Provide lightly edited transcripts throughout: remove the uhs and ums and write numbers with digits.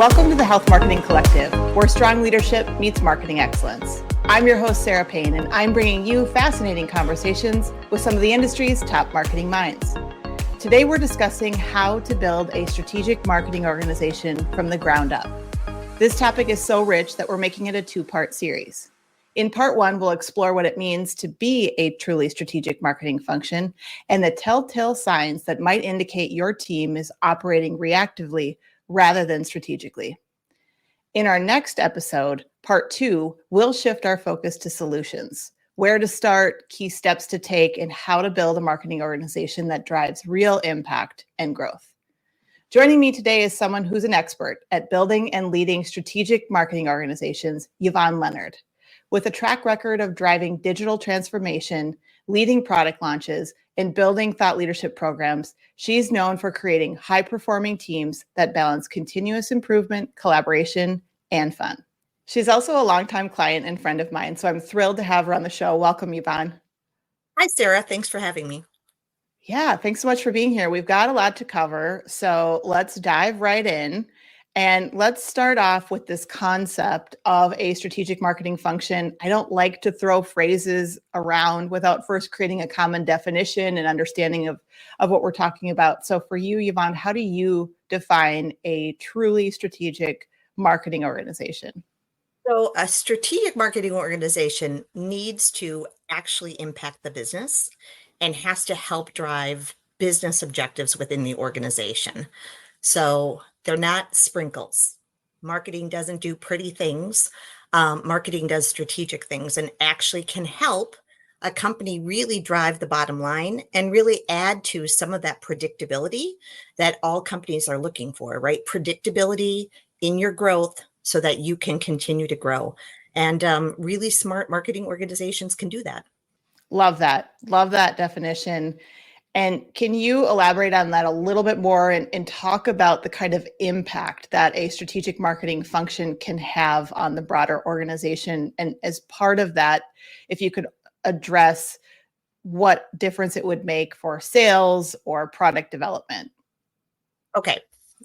Welcome to the Health Marketing Collective, where strong leadership meets marketing excellence. I'm your host, Sara Payne, and I'm bringing you fascinating conversations with some of the industry's top marketing minds. Today, we're discussing how to build a strategic marketing organization from the ground up. This topic is so rich that we're making it a two-part series. In part one, we'll explore what it means to be a truly strategic marketing function and the telltale signs that might indicate your team is operating reactively rather than strategically. In our next episode, part two, we'll shift our focus to solutions, where to start, key steps to take, and how to build a marketing organization that drives real impact and growth. Joining me today is someone who's an expert at building and leading strategic marketing organizations, Yvonne Leonard. With a track record of driving digital transformation, leading product launches, and building thought leadership programs, she's known for creating high-performing teams that balance continuous improvement, collaboration, and fun. She's also a longtime client and friend of mine, so I'm thrilled to have her on the show. Welcome, Yvonne. Hi, Sarah. Thanks for having me. Yeah, thanks so much for being here. We've got a lot to cover, so let's dive right in. And let's start off with this concept of a strategic marketing function. I don't like to throw phrases around without first creating a common definition and understanding of what we're talking about. So for you, Yvonne, how do you define a truly strategic marketing organization? So a strategic marketing organization needs to actually impact the business and has to help drive business objectives within the organization. So they're not sprinkles. Marketing doesn't do pretty things. Marketing does strategic things and actually can help a company really drive the bottom line and really add to some of that predictability that all companies are looking for, right? Predictability in your growth so that you can continue to grow. And really smart marketing organizations can do that. Love that. Love that definition. And can you elaborate on that a little bit more and talk about the kind of impact that a strategic marketing function can have on the broader organization? And as part of that, if you could address what difference it would make for sales or product development. Okay,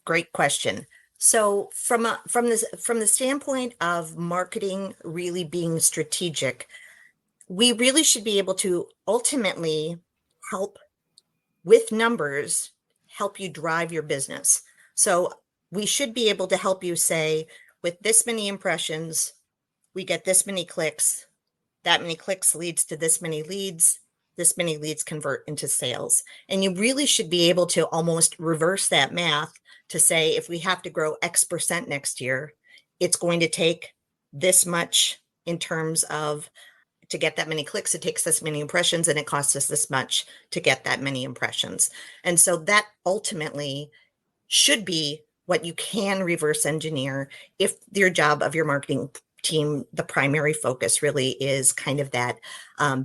great question. So from the standpoint of marketing really being strategic, we really should be able to ultimately help with numbers, help you drive your business. So we should be able to help you say, with this many impressions, we get this many clicks, that many clicks leads to this many leads convert into sales. And you really should be able to almost reverse that math to say, if we have to grow X% next year, it's going to take this much in terms of to get that many clicks, it takes this many impressions, and it costs us this much to get that many impressions. And so that ultimately should be what you can reverse engineer if your job of your marketing team, the primary focus really is kind of that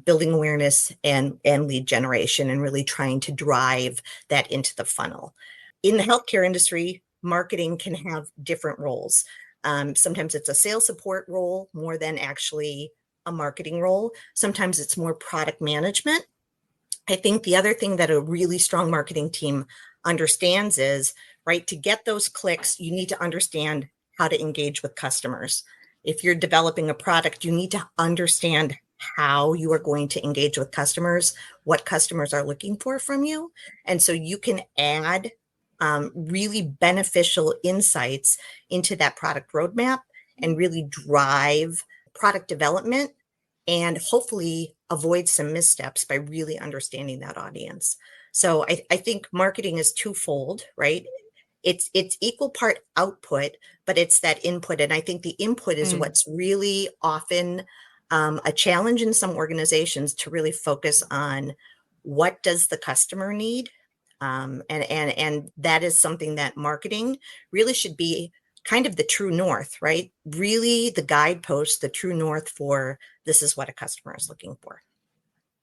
building awareness and lead generation and really trying to drive that into the funnel. In the healthcare industry, marketing can have different roles. Sometimes it's a sales support role more than actually a marketing role. Sometimes it's more product management. I think the other thing that a really strong marketing team understands is, right, to get those clicks, you need to understand how to engage with customers. If you're developing a product, you need to understand how you are going to engage with customers, what customers are looking for from you. And so you can add really beneficial insights into that product roadmap and really drive product development and hopefully avoid some missteps by really understanding that audience. So I think marketing is twofold, right? It's equal part output, but it's that input. And I think the input is what's really often a challenge in some organizations to really focus on what does the customer need? And that is something that marketing really should be kind of the true north, right? Really the guidepost, the true north for this is what a customer is looking for.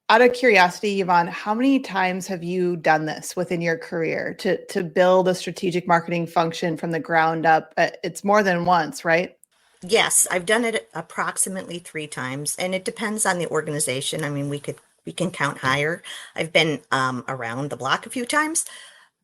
Out of curiosity, Yvonne, how many times have you done this within your career to build a strategic marketing function from the ground up? It's more than once, right? Yes, I've done it approximately 3 times, and it depends on the organization. I mean, we can count higher. I've been around the block a few times,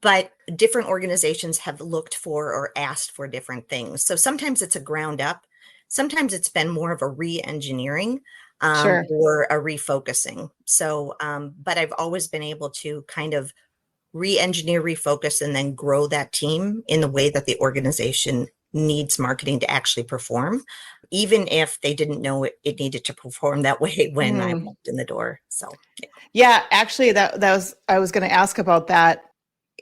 but different organizations have looked for or asked for different things. So sometimes it's a ground up. Sometimes it's been more of a re-engineering Sure. or a refocusing. So, but I've always been able to kind of re-engineer, refocus, and then grow that team in the way that the organization needs marketing to actually perform, even if they didn't know it needed to perform that way when I Mm. walked in the door. So, yeah. Yeah, actually, that was I was going to ask about that.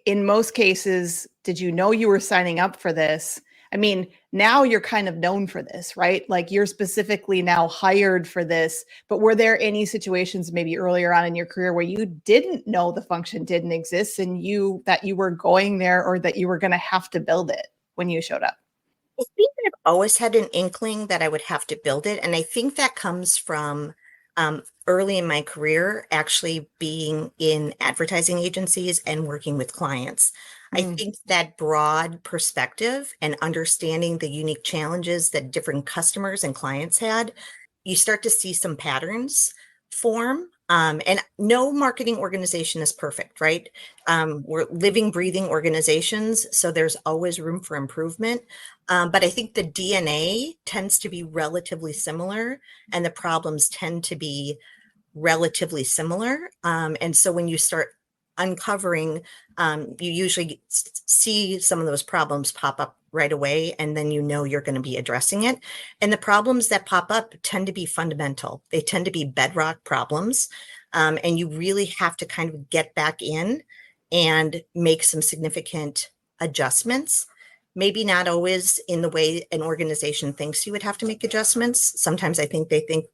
In most cases, did you know you were signing up for this? I mean, now you're kind of known for this, right? Like you're specifically now hired for this. But were there any situations maybe earlier on in your career where you didn't know the function didn't exist and you were going there or that you were going to have to build it when you showed up? I think I've always had an inkling that I would have to build it. And I think that comes from early in my career, actually being in advertising agencies and working with clients. I Mm. think that broad perspective and understanding the unique challenges that different customers and clients had, you start to see some patterns form. And no marketing organization is perfect, right? We're living, breathing organizations, so there's always room for improvement. But I think the DNA tends to be relatively similar, and the problems tend to be relatively similar. And so when you start uncovering, you usually see some of those problems pop up right away, and then you know you're going to be addressing it. And the problems that pop up tend to be fundamental. They tend to be bedrock problems. And you really have to kind of get back in and make some significant adjustments. Maybe not always in the way an organization thinks you would have to make adjustments. Sometimes I think they think,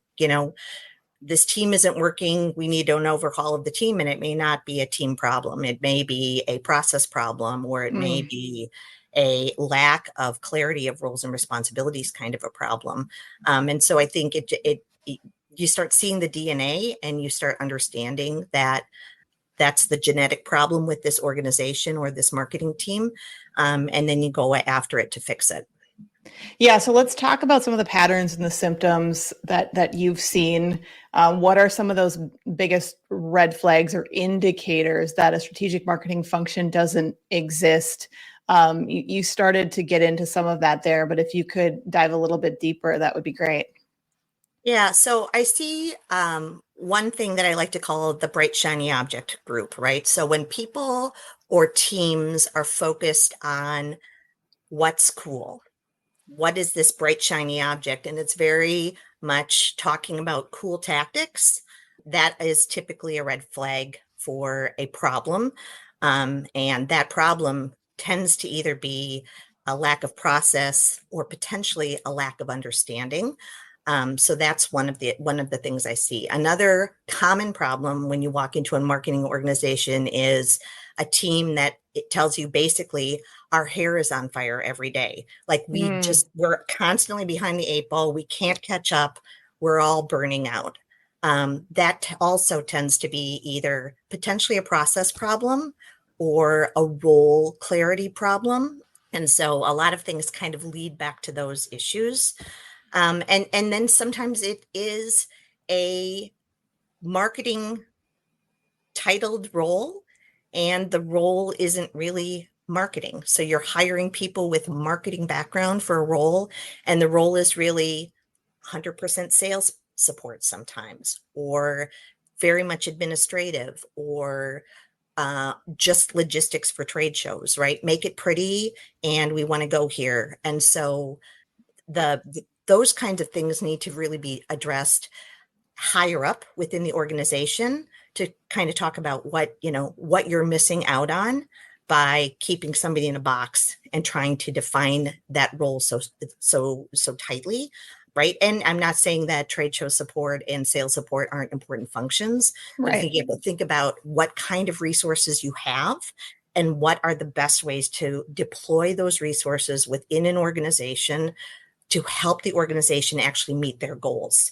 this team isn't working. We need an overhaul of the team, and it may not be a team problem. It may be a process problem, or it may Mm. be a lack of clarity of roles and responsibilities kind of a problem. And so I think you start seeing the DNA and you start understanding that that's the genetic problem with this organization or this marketing team. And then you go after it to fix it. Yeah, so let's talk about some of the patterns and the symptoms that you've seen. What are some of those biggest red flags or indicators that a strategic marketing function doesn't exist? You started to get into some of that there, but if you could dive a little bit deeper, that would be great. Yeah, so I see one thing that I like to call the bright, shiny object group, right? So when people or teams are focused on what's cool, what is this bright, shiny object? And it's very much talking about cool tactics. That is typically a red flag for a problem. And that problem tends to either be a lack of process or potentially a lack of understanding. So that's one of the things I see. Another common problem when you walk into a marketing organization is a team that it tells you basically our hair is on fire every day. Like Mm. we're constantly behind the eight ball. We can't catch up. We're all burning out. That also tends to be either potentially a process problem or a role clarity problem. And so a lot of things kind of lead back to those issues. And then sometimes it is a marketing titled role, and the role isn't really marketing. So you're hiring people with marketing background for a role, and the role is really 100% sales support sometimes, or very much administrative, or just logistics for trade shows, right? Make it pretty, and we want to go here. And so those kinds of things need to really be addressed higher up within the organization to kind of talk about what you're missing out on by keeping somebody in a box and trying to define that role so tightly, right? And I'm not saying that trade show support and sales support aren't important functions, but I Right. think you have to think about what kind of resources you have and what are the best ways to deploy those resources within an organization to help the organization actually meet their goals.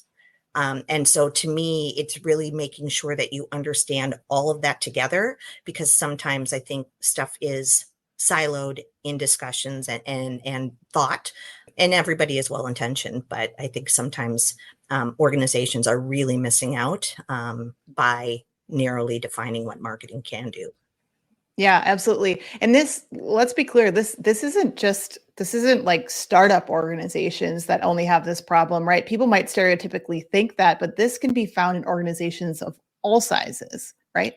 And so to me, it's really making sure that you understand all of that together, because sometimes I think stuff is siloed in discussions and thought, and everybody is well intentioned. But I think sometimes organizations are really missing out by narrowly defining what marketing can do. Yeah, absolutely. And this, let's be clear, this isn't like startup organizations that only have this problem, right? People might stereotypically think that, but this can be found in organizations of all sizes, right?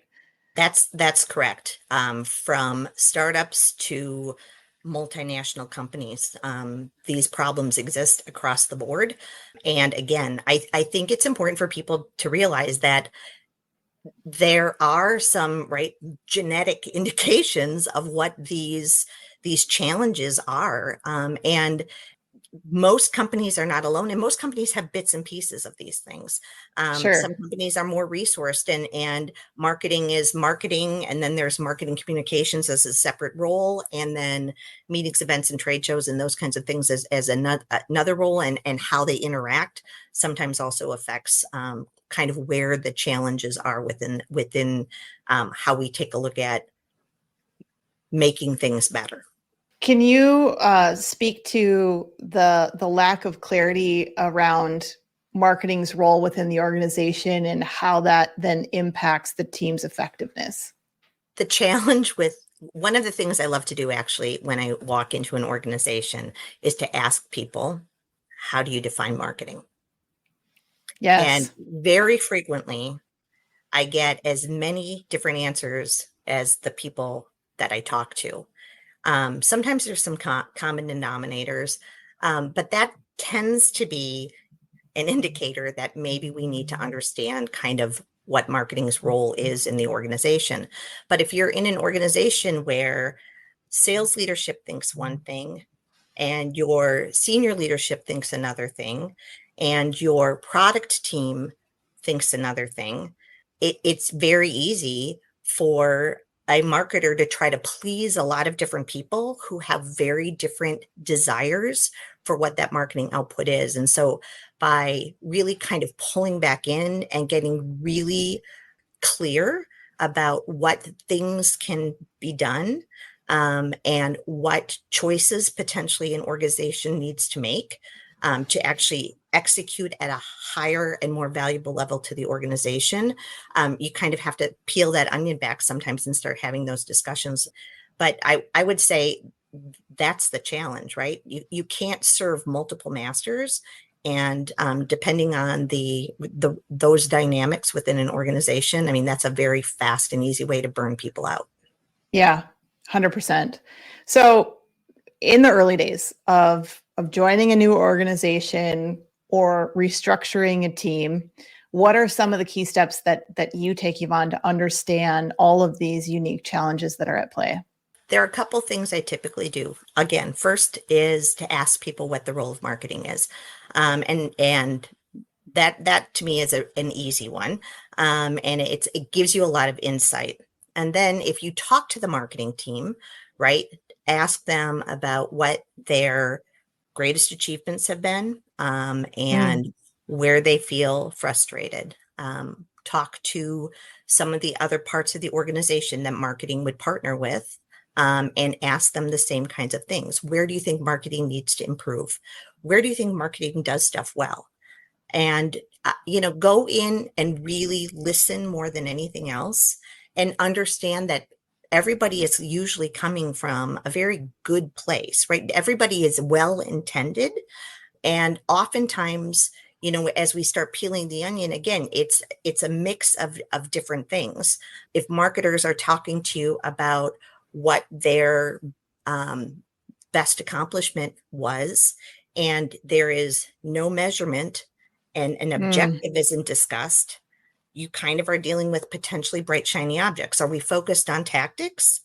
That's correct. From startups to multinational companies, these problems exist across the board. And again, I think it's important for people to realize that there are some right genetic indications of what these challenges are. And most companies are not alone, and most companies have bits and pieces of these things. Some Sure. companies are more resourced, and marketing is marketing, and then there's marketing communications as a separate role, and then meetings, events, and trade shows, and those kinds of things as another role, and how they interact sometimes also affects kind of where the challenges are within how we take a look at making things better. Can you speak to the lack of clarity around marketing's role within the organization and how that then impacts the team's effectiveness? The challenge with one of the things I love to do actually when I walk into an organization is to ask people, how do you define marketing? And Yes. very frequently, I get as many different answers as the people that I talk to. Sometimes there's some common denominators, but that tends to be an indicator that maybe we need to understand kind of what marketing's role is in the organization. But if you're in an organization where sales leadership thinks one thing and your senior leadership thinks another thing and your product team thinks another thing, it's very easy for a marketer to try to please a lot of different people who have very different desires for what that marketing output is. And so by really kind of pulling back in and getting really clear about what things can be done, and what choices potentially an organization needs to make to actually execute at a higher and more valuable level to the organization. You kind of have to peel that onion back sometimes and start having those discussions. But I would say that's the challenge, right? You can't serve multiple masters. And depending on those dynamics within an organization, I mean, that's a very fast and easy way to burn people out. Yeah, 100%. So in the early days of joining a new organization or restructuring a team, what are some of the key steps that you take, Yvonne, to understand all of these unique challenges that are at play? There are a couple things I typically do. Again, first is to ask people what the role of marketing is, and that to me is an easy one, and it gives you a lot of insight. And then if you talk to the marketing team, right, ask them about what their greatest achievements have been, Mm, and where they feel frustrated. Talk to some of the other parts of the organization that marketing would partner with, and ask them the same kinds of things. Where do you think marketing needs to improve? Where do you think marketing does stuff well? And go in and really listen more than anything else, and understand that everybody is usually coming from a very good place, right? Everybody is well intended, and oftentimes, as we start peeling the onion again, it's a mix of different things. If marketers are talking to you about what their best accomplishment was, and there is no measurement and an mm, objective isn't discussed, you kind of are dealing with potentially bright, shiny objects. Are we focused on tactics?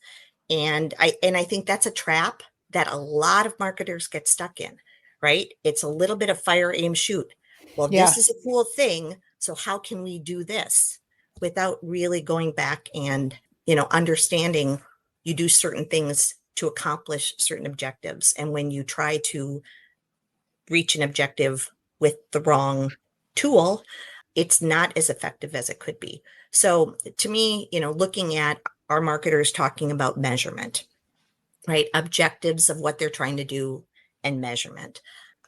And I think that's a trap that a lot of marketers get stuck in, right? It's a little bit of fire, aim, shoot. Well, yeah, this is a cool thing. So how can we do this without really going back and, understanding you do certain things to accomplish certain objectives. And when you try to reach an objective with the wrong tool, it's not as effective as it could be. So to me, looking at our marketers talking about measurement, right? Objectives of what they're trying to do and measurement.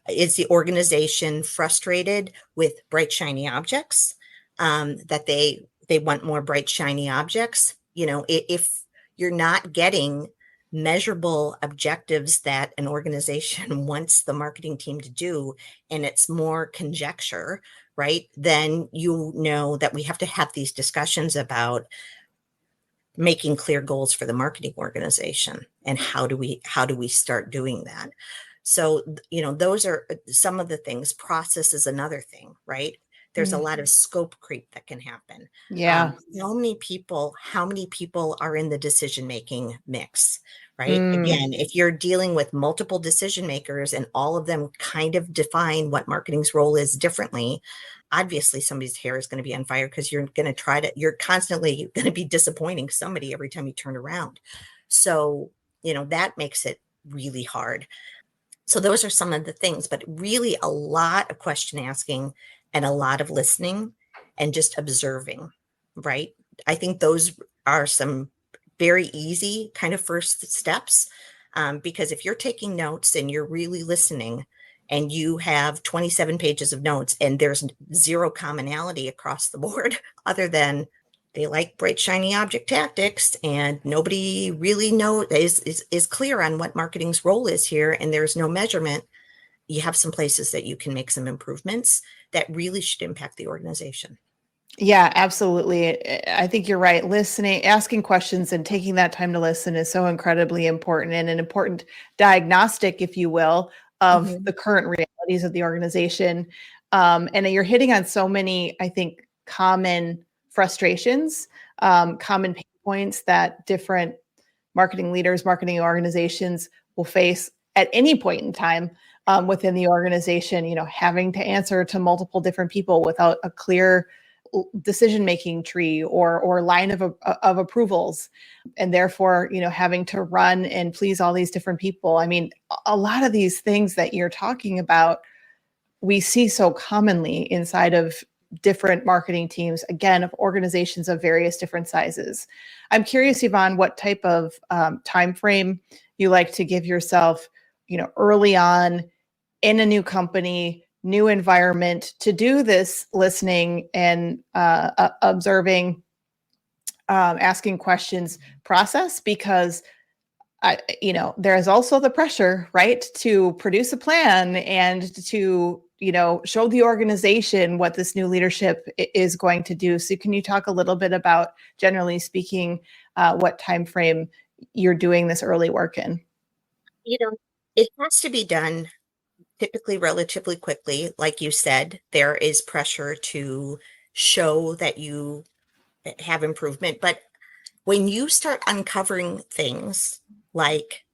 Is the organization frustrated with bright, shiny objects? That they want more bright, shiny objects? If you're not getting measurable objectives that an organization wants the marketing team to do, and it's more conjecture, right? Then you know that we have to have these discussions about making clear goals for the marketing organization, and how do we start doing that. So those are some of the things. Process is another thing, right? There's a lot of scope creep that can happen. Yeah. How many people are in the decision making mix, right? Mm. Again, if you're dealing with multiple decision makers and all of them kind of define what marketing's role is differently, obviously somebody's hair is going to be on fire, because you're constantly going to be disappointing somebody every time you turn around. So, that makes it really hard. So those are some of the things, but really a lot of question asking and a lot of listening and just observing, right? I think those are some very easy kind of first steps, because if you're taking notes and you're really listening, and you have 27 pages of notes and there's zero commonality across the board other than they like bright, shiny object tactics, and nobody really is clear on what marketing's role is here, and there's no measurement, you have some places that you can make some improvements that really should impact the organization. Yeah, absolutely. I think you're right. Listening, asking questions and taking that time to listen is so incredibly important, and an important diagnostic, if you will, of the current realities of the organization. And you're hitting on so many, I think, common frustrations, common pain points that different marketing leaders, marketing organizations will face at any point in time within the organization, having to answer to multiple different people without a clear decision-making tree or line of approvals, and therefore, having to run and please all these different people. I mean, a lot of these things that you're talking about, we see so commonly inside of different marketing teams, again, of organizations of various different sizes. I'm curious, Yvonne, what type of time frame you like to give yourself, early on in a new company, new environment, to do this listening and observing, asking questions process, because there is also the pressure, right, to produce a plan and to, show the organization what this new leadership is going to do. So can you talk a little bit about, generally speaking, what time frame you're doing this early work in? It has to be done typically relatively quickly. Like you said, there is pressure to show that you have improvement. But when you start uncovering things like,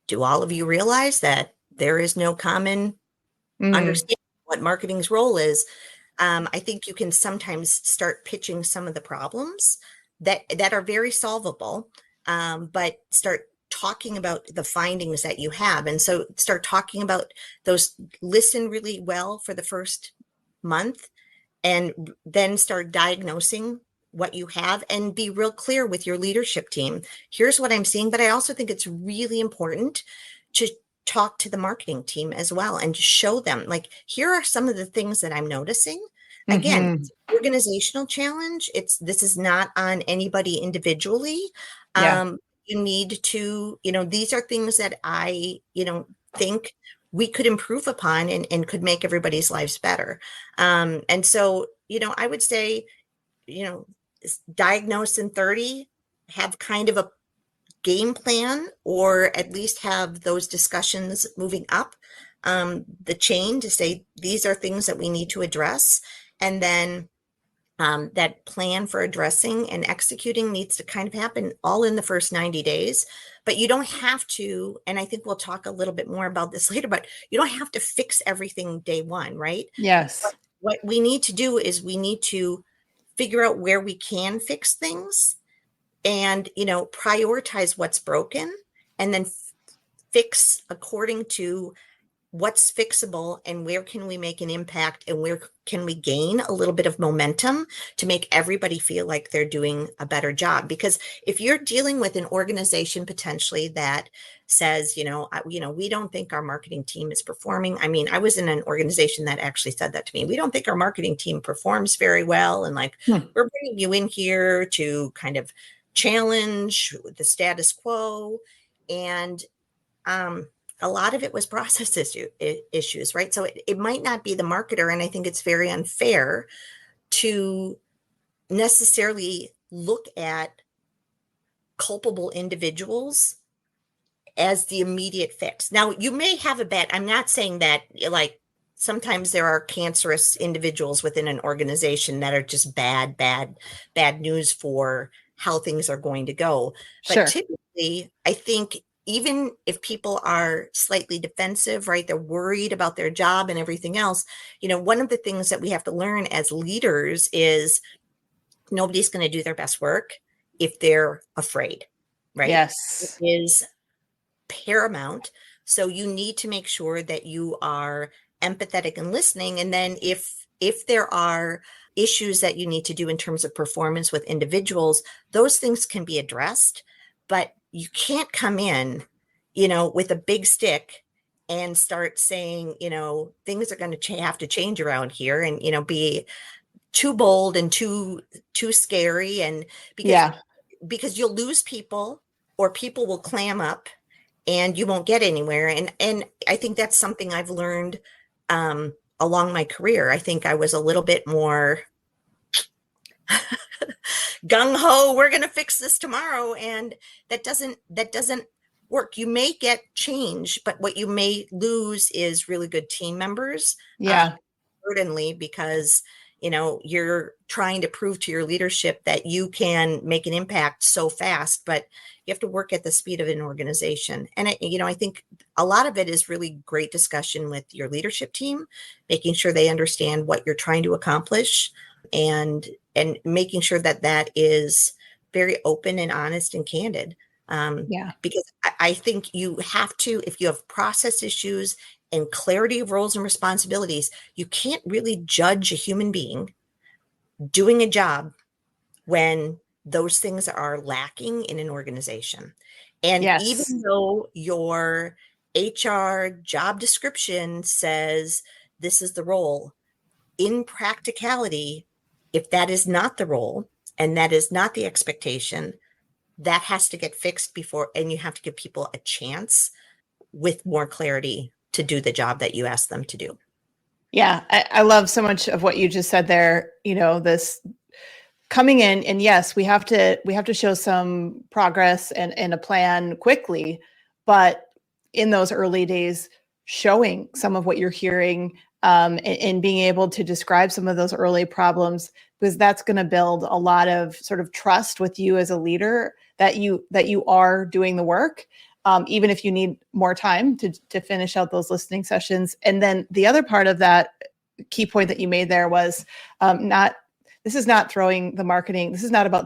do all of you realize that there is no common understanding what marketing's role is? I think you can sometimes start pitching some of the problems that are very solvable, but start talking about the findings that you have. And so start talking about those, listen really well for the first month, and then start diagnosing what you have, and be real clear with your leadership team. Here's what I'm seeing, but I also think it's really important to talk to the marketing team as well and show them, like, here are some of the things that I'm noticing. Again, it's an organizational challenge. This is not on anybody individually. You need to, these are things that I, think we could improve upon and could make everybody's lives better. And so, I would say, diagnose in 30, have kind of a game plan, or at least have those discussions moving up the chain to say, these are things that we need to address. And then that plan for addressing and executing needs to kind of happen all in the first 90 days. But you don't have to, and I think we'll talk a little bit more about this later, but you don't have to fix everything day one, right? Yes. But what we need to do is we need to figure out where we can fix things, and, prioritize what's broken, and then fix according to what's fixable, and where can we make an impact, and where can we gain a little bit of momentum to make everybody feel like they're doing a better job. Because if you're dealing with an organization potentially that says, we don't think our marketing team is performing. I mean, I was in an organization that actually said that to me. We don't think our marketing team performs very well. And we're bringing you in here to kind of challenge the status quo. And a lot of it was process issues, right? So it might not be the marketer. And I think it's very unfair to necessarily look at culpable individuals as the immediate fix. Now, you may have a bad, I'm not saying that, like, sometimes there are cancerous individuals within an organization that are just bad news for how things are going to go. But Sure. typically, I think even if people are slightly defensive, right, they're worried about their job and everything else, one of the things that we have to learn as leaders is nobody's going to do their best work if they're afraid, right? It Yes. is paramount. So you need to make sure that you are empathetic and listening. And then if there are issues that you need to do in terms of performance with individuals, those things can be addressed, but you can't come in, with a big stick and start saying, things are going to have to change around here, and, be too bold and too scary. And Yeah. because you'll lose people, or people will clam up and you won't get anywhere. And I think that's something I've learned along my career. I think I was a little bit more gung-ho, we're going to fix this tomorrow. And that doesn't work. You may get change, but what you may lose is really good team members. Yeah. Certainly, because you're trying to prove to your leadership that you can make an impact so fast, but you have to work at the speed of an organization. And I think a lot of it is really great discussion with your leadership team, making sure they understand what you're trying to accomplish, and making sure that that is very open and honest and candid. Yeah. Because I think you have to, if you have process issues and clarity of roles and responsibilities, you can't really judge a human being doing a job when those things are lacking in an organization. And Yes. even though your HR job description says this is the role, in practicality, if that is not the role and that is not the expectation, that has to get fixed before, and you have to give people a chance with more clarity to do the job that you ask them to do. Yeah. I love so much of what you just said there, this coming in, and yes, we have to show some progress and a plan quickly, but in those early days, showing some of what you're hearing, and being able to describe some of those early problems, because that's going to build a lot of sort of trust with you as a leader that you are doing the work, even if you need more time to finish out those listening sessions. And then the other part of that key point that you made there was this is not about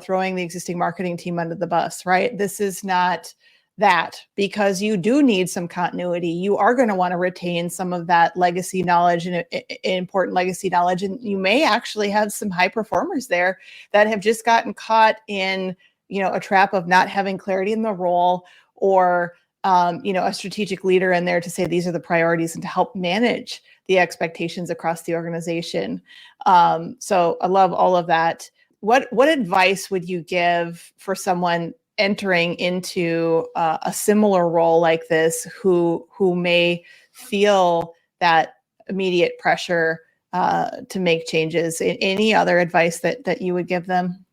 throwing the existing marketing team under the bus, right? This is not that, because you do need some continuity. You are going to want to retain some of that legacy knowledge and important legacy knowledge. And you may actually have some high performers there that have just gotten caught in, a trap of not having clarity in the role, or, a strategic leader in there to say, these are the priorities, and to help manage the expectations across the organization. So I love all of that. What advice would you give for someone entering into a similar role like this, who may feel that immediate pressure to make changes? Any other advice that you would give them?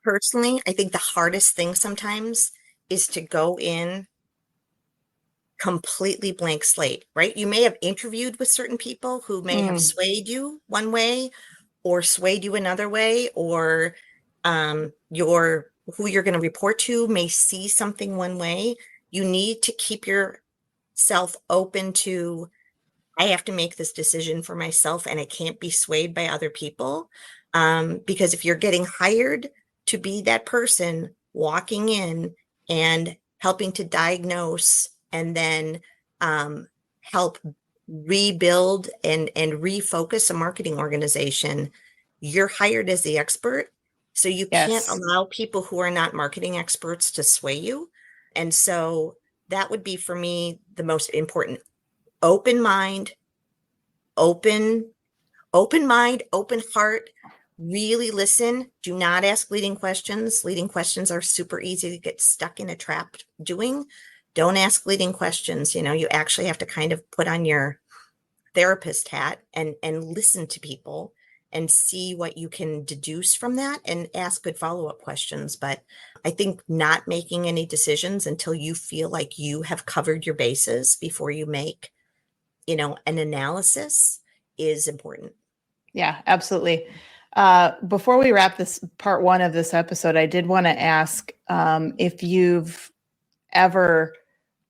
Personally, I think the hardest thing sometimes is to go in completely blank slate, right? You may have interviewed with certain people who may have swayed you one way or swayed you another way, or who you're going to report to may see something one way. You need to keep yourself open to, I have to make this decision for myself, and I can't be swayed by other people. Because if you're getting hired to be that person walking in and helping to diagnose, and then help rebuild and refocus a marketing organization, you're hired as the expert. So you can't Yes. allow people who are not marketing experts to sway you. And so that would be, for me, the most important. Open mind, open heart, Really listen. Do not ask leading questions. Leading questions are super easy to get stuck in a trap doing. Don't ask leading questions. You actually have to kind of put on your therapist hat and listen to people and see what you can deduce from that and ask good follow-up questions. But I think not making any decisions until you feel like you have covered your bases before you make, an analysis is important. Yeah, absolutely. Before we wrap this part one of this episode, I did want to ask if you've ever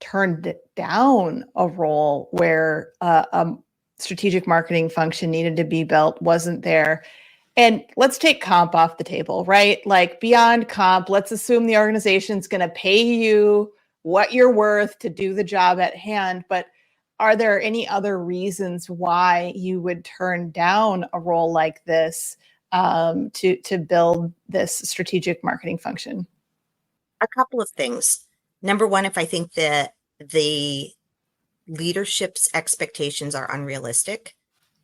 turned down a role where a strategic marketing function needed to be built, wasn't there. And let's take comp off the table, right? Like beyond comp, let's assume the organization's going to pay you what you're worth to do the job at hand. But are there any other reasons why you would turn down a role like this to build this strategic marketing function? A couple of things. Number one, if I think that the leadership's expectations are unrealistic,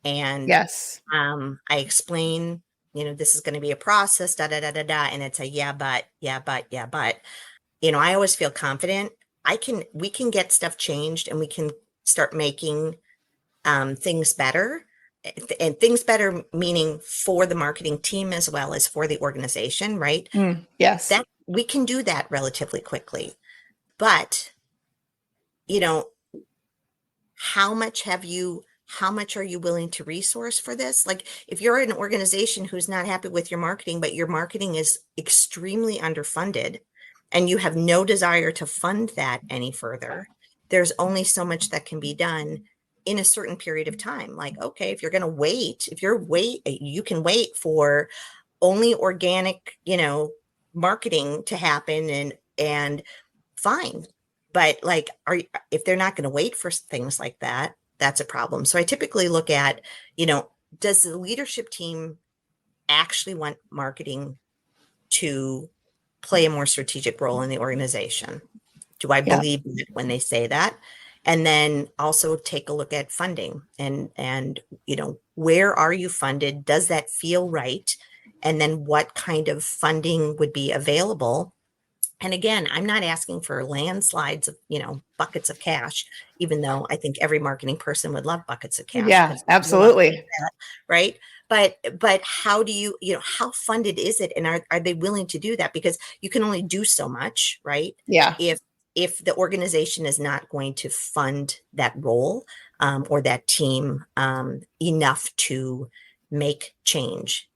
and yes, I explain, this is going to be a process, da da da da da, and it's a yeah, but. I always feel confident. We can get stuff changed, and we can start making things better, and things better meaning for the marketing team as well as for the organization, right? Yes, That we can do that relatively quickly, but how much are you willing to resource for this? Like if you're an organization who's not happy with your marketing, but your marketing is extremely underfunded and you have no desire to fund that any further, there's only so much that can be done in a certain period of time. Like, okay, if you're going to wait, you can wait for only organic, marketing to happen and fine. But like, if they're not going to wait for things like that, that's a problem. So I typically look at, does the leadership team actually want marketing to play a more strategic role in the organization? Do I believe it when they say that? And then also take a look at funding and where are you funded? Does that feel right? And then what kind of funding would be available? And again, I'm not asking for landslides of, buckets of cash, even though I think every marketing person would love buckets of cash. Yeah, absolutely. That, right. But how do you, how funded is it? And are they willing to do that? Because you can only do so much, right? Yeah. If the organization is not going to fund that role or that team enough to make change.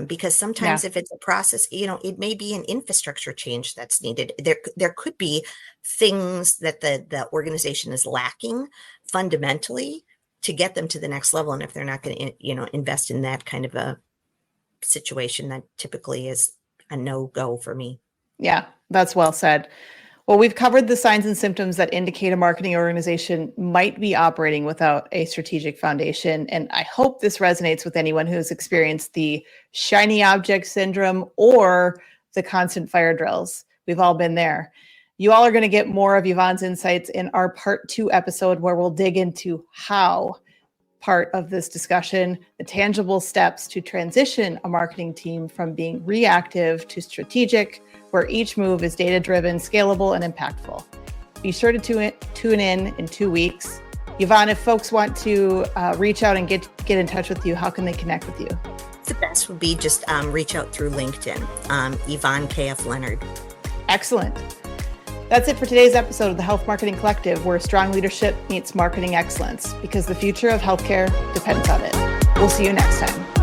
Because sometimes if it's a process, it may be an infrastructure change that's needed. There could be things that the organization is lacking fundamentally to get them to the next level. And if they're not going to, invest in that kind of a situation, that typically is a no-go for me. Yeah, that's well said. Well, we've covered the signs and symptoms that indicate a marketing organization might be operating without a strategic foundation. And I hope this resonates with anyone who's experienced the shiny object syndrome or the constant fire drills. We've all been there. You all are going to get more of Yvonne's insights in our part 2 episode, where we'll dig into how part of this discussion, the tangible steps to transition a marketing team from being reactive to strategic, where each move is data-driven, scalable, and impactful. Be sure to tune in 2 weeks. Yvonne, if folks want to reach out and get in touch with you, how can they connect with you? The best would be just reach out through LinkedIn, Yvonne KF Leonard. Excellent. That's it for today's episode of the Health Marketing Collective, where strong leadership meets marketing excellence, because the future of healthcare depends on it. We'll see you next time.